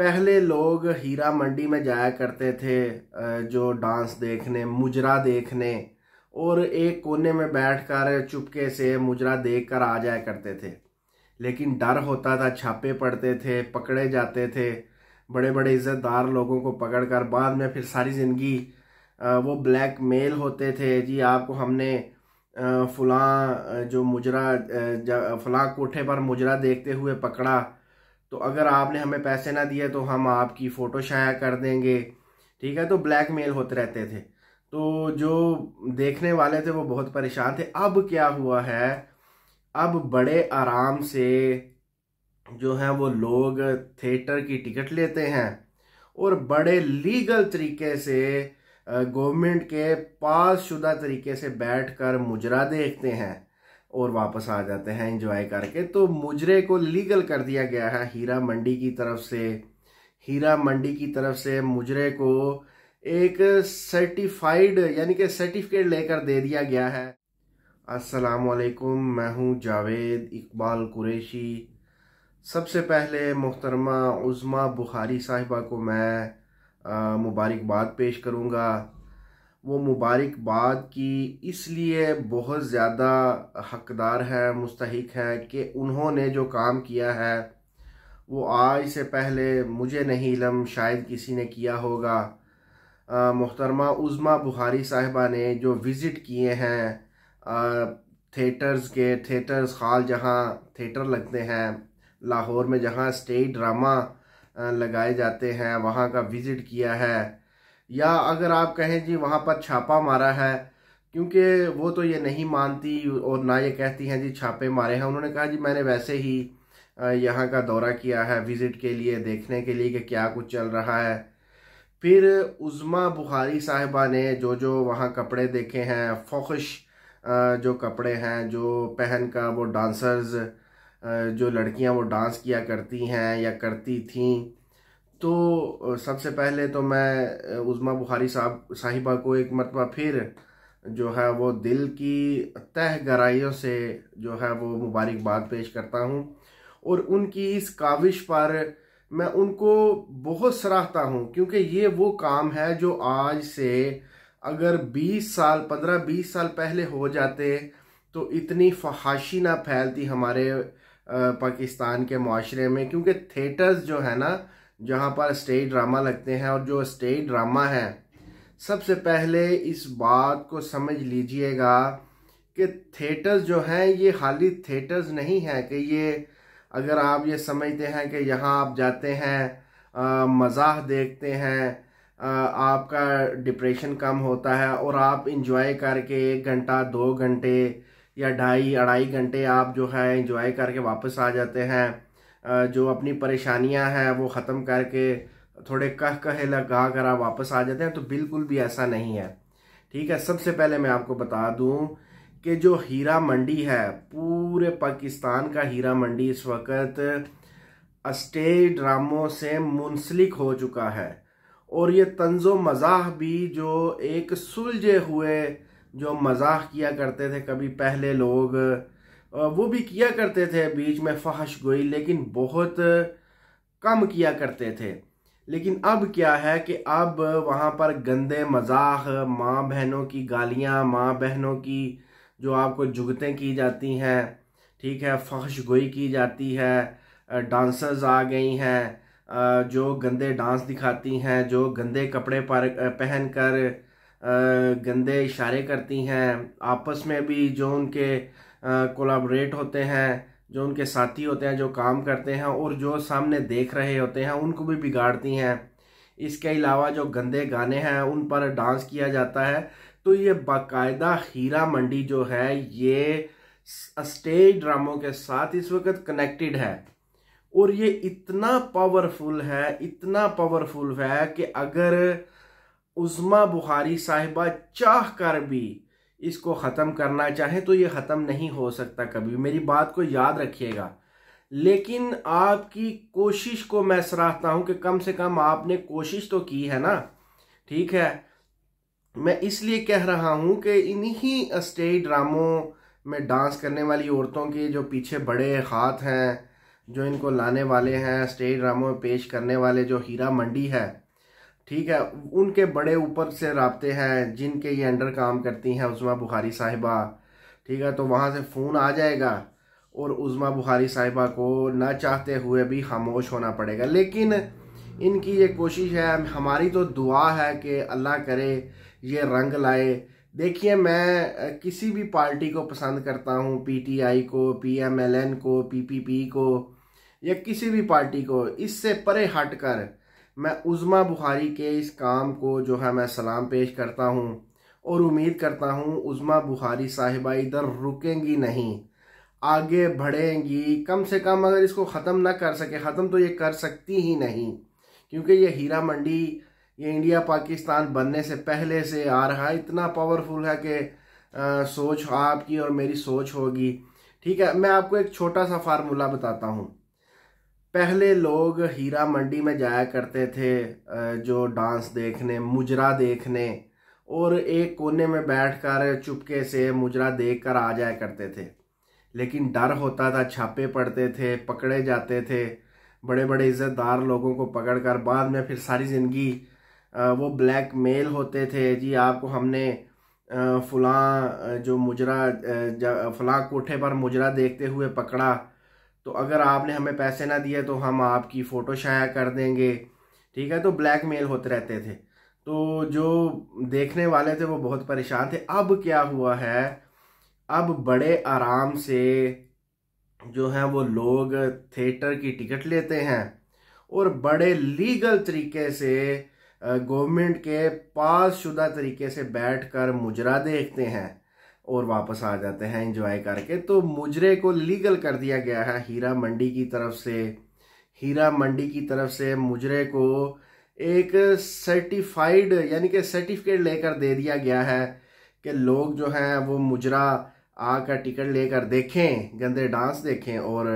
पहले लोग हीरा मंडी में जाया करते थे जो डांस देखने, मुजरा देखने, और एक कोने में बैठकर चुपके से मुजरा देखकर आ जाया करते थे। लेकिन डर होता था, छापे पड़ते थे, पकड़े जाते थे, बड़े बड़े इज्जतदार लोगों को पकड़कर बाद में फिर सारी ज़िंदगी वो ब्लैकमेल होते थे। जी आपको हमने फलां जो मुजरा फलां कोठे पर मुजरा देखते हुए पकड़ा, तो अगर आपने हमें पैसे ना दिए तो हम आपकी फ़ोटो शाया कर देंगे। ठीक है, तो ब्लैकमेल होते रहते थे। तो जो देखने वाले थे वो बहुत परेशान थे। अब क्या हुआ है, अब बड़े आराम से जो है वो लोग थिएटर की टिकट लेते हैं और बड़े लीगल तरीके से गवर्नमेंट के पास शुदा तरीके से बैठकर मुजरा देखते हैं और वापस आ जाते हैं एंजॉय करके। तो मुजरे को लीगल कर दिया गया है हीरा मंडी की तरफ से। हीरा मंडी की तरफ से मुजरे को एक सर्टिफाइड यानी कि सर्टिफिकेट लेकर दे दिया गया है। अस्सलाम वालेकुम, मैं हूं जावेद इकबाल कुरैशी। सबसे पहले मोहतरमा उज़्मा बुखारी साहिबा को मैं मुबारकबाद पेश करूंगा। वो मुबारकबाद की इसलिए बहुत ज़्यादा हकदार है, मुस्तहिक है कि उन्होंने जो काम किया है वो आज से पहले मुझे नहीं इल्म, शायद किसी ने किया होगा। मोहतरमा उज़्मा बुखारी साहिबा ने जो विज़िट किए हैं थिएटर्स हाल जहाँ थिएटर लगते हैं लाहौर में, जहाँ स्टेज ड्रामा लगाए जाते हैं, वहाँ का विज़िट किया है। या अगर आप कहें जी वहाँ पर छापा मारा है, क्योंकि वो तो ये नहीं मानती और ना ये कहती हैं जी छापे मारे हैं। उन्होंने कहा जी मैंने वैसे ही यहाँ का दौरा किया है विज़िट के लिए, देखने के लिए कि क्या कुछ चल रहा है। फिर उज़्मा बुखारी साहिबा ने जो जो वहाँ कपड़े देखे हैं, फोखश जो कपड़े हैं जो पहन कर वो डांसर्स, जो लड़कियाँ वो डांस किया करती हैं या करती थीं, तो सबसे पहले तो मैं उज़्मा बुखारी साहिबा को एक मरतबा फिर जो है वो दिल की तह गहराइयों से जो है वो मुबारकबाद पेश करता हूँ। और उनकी इस काविश पर मैं उनको बहुत सराहता हूँ, क्योंकि ये वो काम है जो आज से अगर 20 साल 15-20 साल पहले हो जाते तो इतनी फहाशी ना फैलती हमारे पाकिस्तान के माशरे में। क्योंकि थिएटर्स जो है ना, जहाँ पर स्टेज ड्रामा लगते हैं, और जो स्टेज ड्रामा है, सबसे पहले इस बात को समझ लीजिएगा कि थिएटर्स जो हैं ये खाली थिएटर्स नहीं है कि ये अगर आप ये समझते हैं कि यहाँ आप जाते हैं मज़ाह देखते हैं, आपका डिप्रेशन कम होता है और आप इंजॉय करके 1 घंटा 2 घंटे या 2.5-2.5 घंटे आप जो है इंजॉय करके वापस आ जाते हैं, जो अपनी परेशानियां हैं वो ख़त्म करके थोड़े कहे लगा कर आप वापस आ जाते हैं, तो बिल्कुल भी ऐसा नहीं है। ठीक है, सबसे पहले मैं आपको बता दूं कि जो हीरा मंडी है, पूरे पाकिस्तान का हीरा मंडी इस वक्त स्टेज ड्रामों से मुंसलिक हो चुका है। और ये तंज़ो मज़ाह भी जो एक सुलझे हुए जो मज़ाह किया करते थे कभी पहले लोग, वो भी किया करते थे बीच में फहश गोई, लेकिन बहुत कम किया करते थे। लेकिन अब क्या है कि अब वहाँ पर गंदे मज़ाक, माँ बहनों की गालियाँ, माँ बहनों की जो आपको जुगतें की जाती हैं, ठीक है, फहश गोई की जाती है, डांसर्स आ गई हैं जो गंदे डांस दिखाती हैं, जो गंदे कपड़े पर पहन कर गंदे इशारे करती हैं, आपस में भी जो उनके कोलैबोरेट होते हैं, जो उनके साथी होते हैं, जो काम करते हैं, और जो सामने देख रहे होते हैं उनको भी बिगाड़ती हैं। इसके अलावा जो गंदे गाने हैं उन पर डांस किया जाता है। तो ये बाकायदा हीरा मंडी जो है ये स्टेज ड्रामों के साथ इस वक्त कनेक्टेड है। और ये इतना पावरफुल है, इतना पावरफुल है कि अगर उज़्मा बुखारी साहिबा चाह कर भी इसको ख़त्म करना चाहे तो ये ख़त्म नहीं हो सकता कभी, मेरी बात को याद रखिएगा। लेकिन आपकी कोशिश को मैं सराहता हूं कि कम से कम आपने कोशिश तो की है ना। ठीक है, मैं इसलिए कह रहा हूं कि इन्हीं स्टेज ड्रामों में डांस करने वाली औरतों के जो पीछे बड़े हाथ हैं, जो इनको लाने वाले हैं, स्टेज ड्रामों में पेश करने वाले जो हीरा मंडी है, ठीक है, उनके बड़े ऊपर से राब्ते हैं जिनके ये अंडर काम करती हैं उज़्मा बुखारी साहिबा, ठीक है। तो वहाँ से फ़ोन आ जाएगा और उज़्मा बुखारी साहिबा को ना चाहते हुए भी खामोश होना पड़ेगा। लेकिन इनकी ये कोशिश है, हमारी तो दुआ है कि अल्लाह करे ये रंग लाए। देखिए, मैं किसी भी पार्टी को पसंद करता हूँ, पीटीआई को, पीएमएलएन को, पीपीपी को, या किसी भी पार्टी को, इससे परे हटकर मैं उज़्मा बुखारी के इस काम को जो है मैं सलाम पेश करता हूँ और उम्मीद करता हूँ उज़्मा बुखारी साहिबा इधर रुकेंगी नहीं, आगे बढ़ेंगी। कम से कम अगर इसको ख़त्म ना कर सके, ख़त्म तो ये कर सकती ही नहीं, क्योंकि ये हीरा मंडी ये इंडिया पाकिस्तान बनने से पहले से आ रहा है, इतना पावरफुल है कि सोच आपकी और मेरी सोच होगी, ठीक है। मैं आपको एक छोटा सा फार्मूला बताता हूँ। पहले लोग हीरा मंडी में जाया करते थे जो डांस देखने, मुजरा देखने, और एक कोने में बैठकर चुपके से मुजरा देखकर आ जाया करते थे। लेकिन डर होता था, छापे पड़ते थे, पकड़े जाते थे, बड़े बड़े इज्जतदार लोगों को पकड़कर बाद में फिर सारी ज़िंदगी वो ब्लैकमेल होते थे। जी आपको हमने फ़लाँ जो मुजरा फ़लाँ कोठे पर मुजरा देखते हुए पकड़ा, तो अगर आपने हमें पैसे ना दिए तो हम आपकी फ़ोटो शाया कर देंगे, ठीक है। तो ब्लैकमेल होते रहते थे, तो जो देखने वाले थे वो बहुत परेशान थे। अब क्या हुआ है, अब बड़े आराम से जो है वो लोग थिएटर की टिकट लेते हैं और बड़े लीगल तरीके से गवर्नमेंट के पास शुदा तरीके से बैठकर मुजरा देखते हैं और वापस आ जाते हैं एंजॉय करके। तो मुजरे को लीगल कर दिया गया है हीरा मंडी की तरफ से। हीरा मंडी की तरफ से मुजरे को एक सर्टिफाइड यानी कि सर्टिफिकेट लेकर दे दिया गया है कि लोग जो हैं वो मुजरा आकर टिकट लेकर देखें, गंदे डांस देखें, और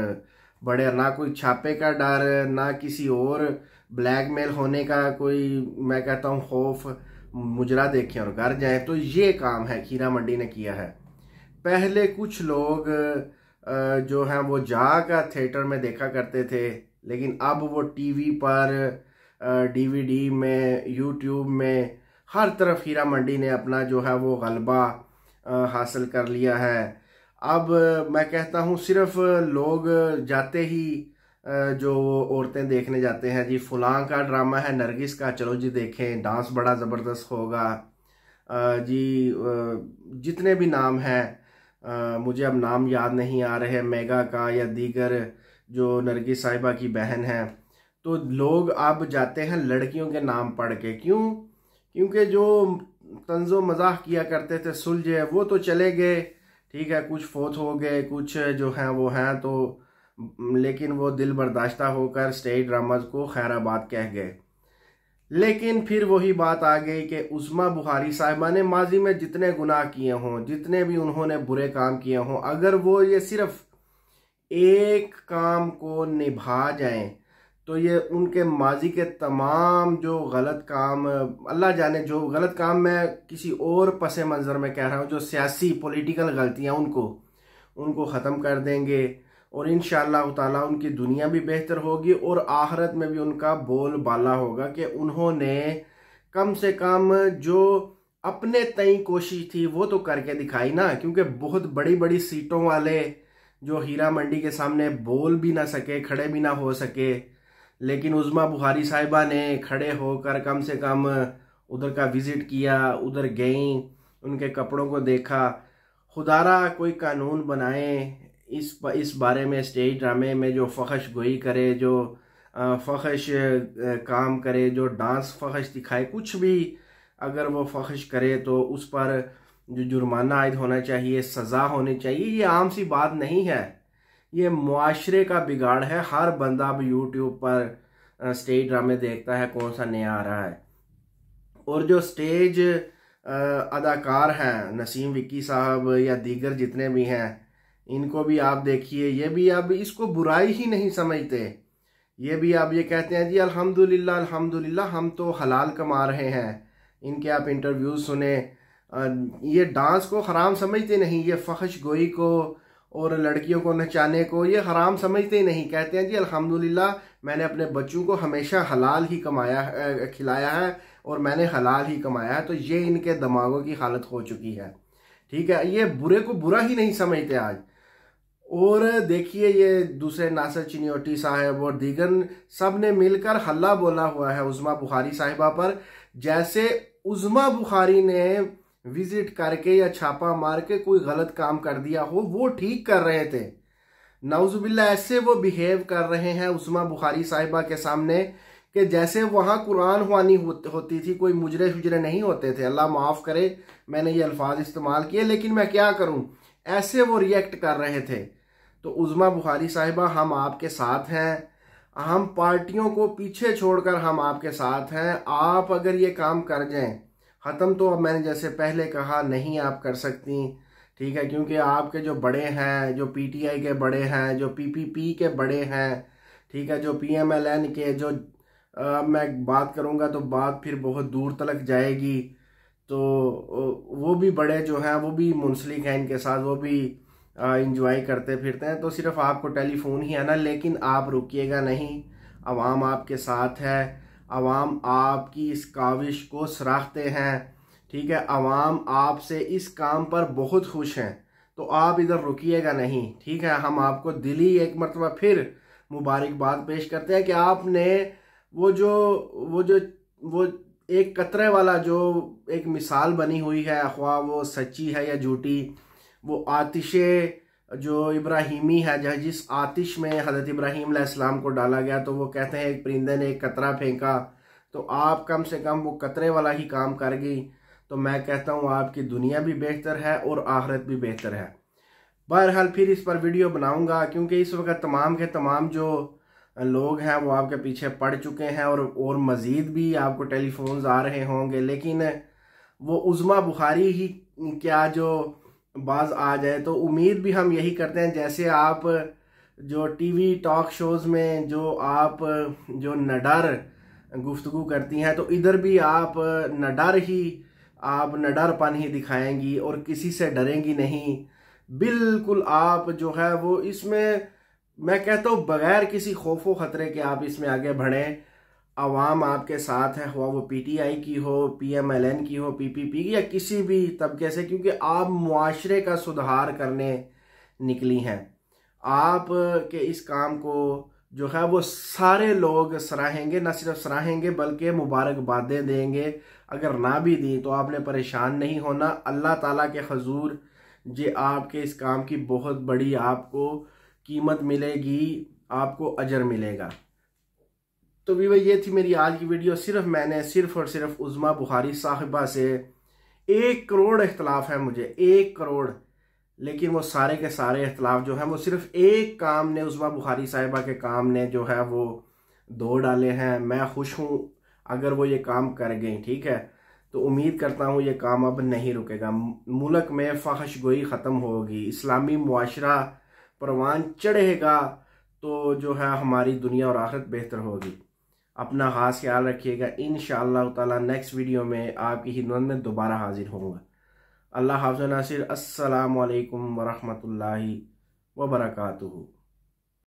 बड़े ना कोई छापे का डर, ना किसी और ब्लैकमेल होने का कोई, मैं कहता हूँ, खौफ, मुजरा देखें और घर जाएं। तो ये काम है हीरा मंडी ने किया है। पहले कुछ लोग जो हैं वो जाकर थिएटर में देखा करते थे, लेकिन अब वो टीवी पर, डीवीडी में, यूट्यूब में, हर तरफ हीरा मंडी ने अपना जो है वो गलबा हासिल कर लिया है। अब मैं कहता हूँ सिर्फ लोग जाते ही जो औरतें देखने जाते हैं, जी फलां का ड्रामा है नरगिस का, चलो जी देखें, डांस बड़ा ज़बरदस्त होगा, जी जितने भी नाम हैं, मुझे अब नाम याद नहीं आ रहे, मेगा का या दीगर जो नरगिस साहिबा की बहन है, तो लोग अब जाते हैं लड़कियों के नाम पढ़ के। क्यों? क्योंकि जो तंजो मजाक किया करते थे सुलझे वो तो चले गए, ठीक है, कुछ फोत हो गए, कुछ जो हैं वो हैं, तो लेकिन वो दिल बर्दाश्ता होकर स्टेज ड्रामाज को खैराबाद कह गए। लेकिन फिर वही बात आ गई कि उज़्मा बुखारी साहिबा ने माजी में जितने गुनाह किए हों, जितने भी उन्होंने बुरे काम किए हों, अगर वो ये सिर्फ एक काम को निभा जाएं तो ये उनके माजी के तमाम जो गलत काम, अल्लाह जाने जो गलत काम, मैं किसी और पसे मंज़र में कह रहा हूँ, जो सियासी पॉलिटिकल गलतियाँ उनको ख़त्म कर देंगे, और इंशाअल्लाह ताला उनकी दुनिया भी बेहतर होगी और आखिरत में भी उनका बोल बाला होगा कि उन्होंने कम से कम जो अपने तय कोशिश थी वो तो करके दिखाई ना। क्योंकि बहुत बड़ी बड़ी सीटों वाले जो हीरा मंडी के सामने बोल भी ना सके, खड़े भी ना हो सके, लेकिन उज़्मा बुखारी साहिबा ने खड़े होकर कम से कम उधर का विज़िट किया, उधर गई, उनके कपड़ों को देखा। खुदारा कोई कानून बनाए इस बारे में, स्टेज ड्रामे में जो फहश गोई करे, जो फहश काम करे, जो डांस फहश दिखाए, कुछ भी अगर वो फहश करे तो उस पर जो जुर्माना आयद होना चाहिए, सज़ा होनी चाहिए। ये आम सी बात नहीं है, ये मुआशरे का बिगाड़ है। हर बंदा अब यूट्यूब पर स्टेज ड्रामे देखता है, कौन सा नया आ रहा है। और जो स्टेज अदाकार हैं, नसीम विक्की साहब या दीगर जितने भी हैं, इनको भी आप देखिए, ये भी अब इसको बुराई ही नहीं समझते। ये भी आप ये कहते हैं जी अल्हम्दुलिल्लाह अल्हम्दुलिल्लाह, हम तो हलाल कमा रहे हैं। इनके आप इंटरव्यूज सुने, ये डांस को हराम समझते नहीं, ये फहश गोई को और लड़कियों को नचाने को ये हराम समझते ही नहीं। कहते हैं जी अल्हम्दुलिल्लाह मैंने अपने बच्चों को हमेशा हलाल ही खिलाया है और मैंने हलाल ही कमाया है। तो ये इनके दिमागों की हालत हो चुकी है, ठीक है। ये बुरे को बुरा ही नहीं समझते आज। और देखिए ये दूसरे नासिर चिन्योटी साहब और दीगर सब ने मिलकर हल्ला बोला हुआ है उज़्मा बुखारी साहिबा पर, जैसे उज़्मा बुखारी ने विजिट करके या छापा मार के कोई गलत काम कर दिया हो, वो ठीक कर रहे थे। नाउजुबिल्ला ऐसे वो बिहेव कर रहे हैं उज़्मा बुखारी साहिबा के सामने कि जैसे वहाँ कुरान ख्वानी होती थी, कोई मुजरे हुजरे नहीं होते थे। अल्लाह माफ़ करे मैंने ये अल्फाज इस्तेमाल किए, लेकिन मैं क्या करूँ, ऐसे वो रिएक्ट कर रहे थे। तो उज़्मा बुखारी साहिबा हम आपके साथ हैं, हम पार्टियों को पीछे छोड़कर हम आपके साथ हैं। आप अगर ये काम कर जाएं, ख़त्म तो अब मैंने जैसे पहले कहा नहीं आप कर सकती, ठीक है, क्योंकि आपके जो बड़े हैं, जो पीटीआई के बड़े हैं, जो पीपीपी के बड़े हैं, ठीक है, जो पीएमएलएन के जो मैं बात करूंगा तो बात फिर बहुत दूर तक जाएगी। तो वो भी बड़े जो हैं वो भी मुंसलिक हैं इनके साथ, वो भी इंजॉय करते फिरते हैं। तो सिर्फ आपको टेलीफोन ही है ना, लेकिन आप रुकिएगा नहीं, अवाम आपके साथ है, अवाम आपकी इस काविश को सराहते हैं, ठीक है, अवाम आपसे इस काम पर बहुत खुश हैं। तो आप इधर रुकिएगा नहीं, ठीक है। हम आपको दिली एक मरतबा फिर मुबारकबाद पेश करते हैं कि आपने वो एक कतरे वाला जो एक मिसाल बनी हुई है, ख्वाह वो सच्ची है या झूठी, वो आतिशे जो इब्राहिमी है, जिस आतिश में हज़रत इब्राहीम अलैहिस्सलाम को डाला गया, तो वो कहते हैं एक परिंदे ने एक कतरा फेंका, तो आप कम से कम वो कतरे वाला ही काम कर गई। तो मैं कहता हूँ आपकी दुनिया भी बेहतर है और आखिरत भी बेहतर है। बहरहाल फिर इस पर वीडियो बनाऊंगा, क्योंकि इस वक्त तमाम के तमाम जो लोग हैं वो आपके पीछे पड़ चुके हैं और मज़ीद भी आपको टेलीफोन्स आ रहे होंगे, लेकिन वो उज़्मा बुखारी ही क्या जो बाज आ जाए। तो उम्मीद भी हम यही करते हैं, जैसे आप जो टीवी टॉक शोज़ में जो आप जो नडर गुफ्तगू करती हैं, तो इधर भी आप नडरपन ही दिखाएंगी और किसी से डरेंगी नहीं। बिल्कुल आप जो है वो इसमें मैं कहता हूँ बगैर किसी खौफो खतरे के आप इसमें आगे बढ़ें। अवाम आपके साथ है, हुआ वो पीटीआई की हो, पीएमएलएन की हो, पीपीपी की, या किसी भी तबके से, क्योंकि आप मुआशरे का सुधार करने निकली हैं। आप के इस काम को जो है वो सारे लोग सराहेंगे, ना सिर्फ सराहेंगे बल्कि मुबारकबादें देंगे। अगर ना भी दी तो आपने परेशान नहीं होना, अल्लाह ताला के हजूर जे आपके इस काम की बहुत बड़ी आपको कीमत मिलेगी, आपको अजर मिलेगा। तो भी ये थी मेरी आज की वीडियो। मैंने सिर्फ और सिर्फ उज़्मा बुखारी साहिबा से 1 करोड़ इख्तलाफ है मुझे, 1 करोड़, लेकिन वो सारे के सारे इख्तलाफ जो हैं वो सिर्फ एक काम ने, उज़्मा बुखारी साहिबा के काम ने जो है वो दो डाले हैं। मैं खुश हूँ अगर वो ये काम कर गई, ठीक है। तो उम्मीद करता हूँ ये काम अब नहीं रुकेगा, मुल्क में फ़ाहिश गोई ख़त्म होगी, इस्लामी मुआशरा परवान चढ़ेगा, तो जो है हमारी दुनिया और आखिरत बेहतर होगी। अपना खास ख्याल रखिएगा। इंशाअल्लाह ताला नेक्स्ट वीडियो में आपकी खिदमत में दोबारा हाजिर होऊंगा। अल्लाह हाफ़िज़ नासिर। अस्सलामु अलैकुम वरहमतुल्लाहि वबरकातुहू।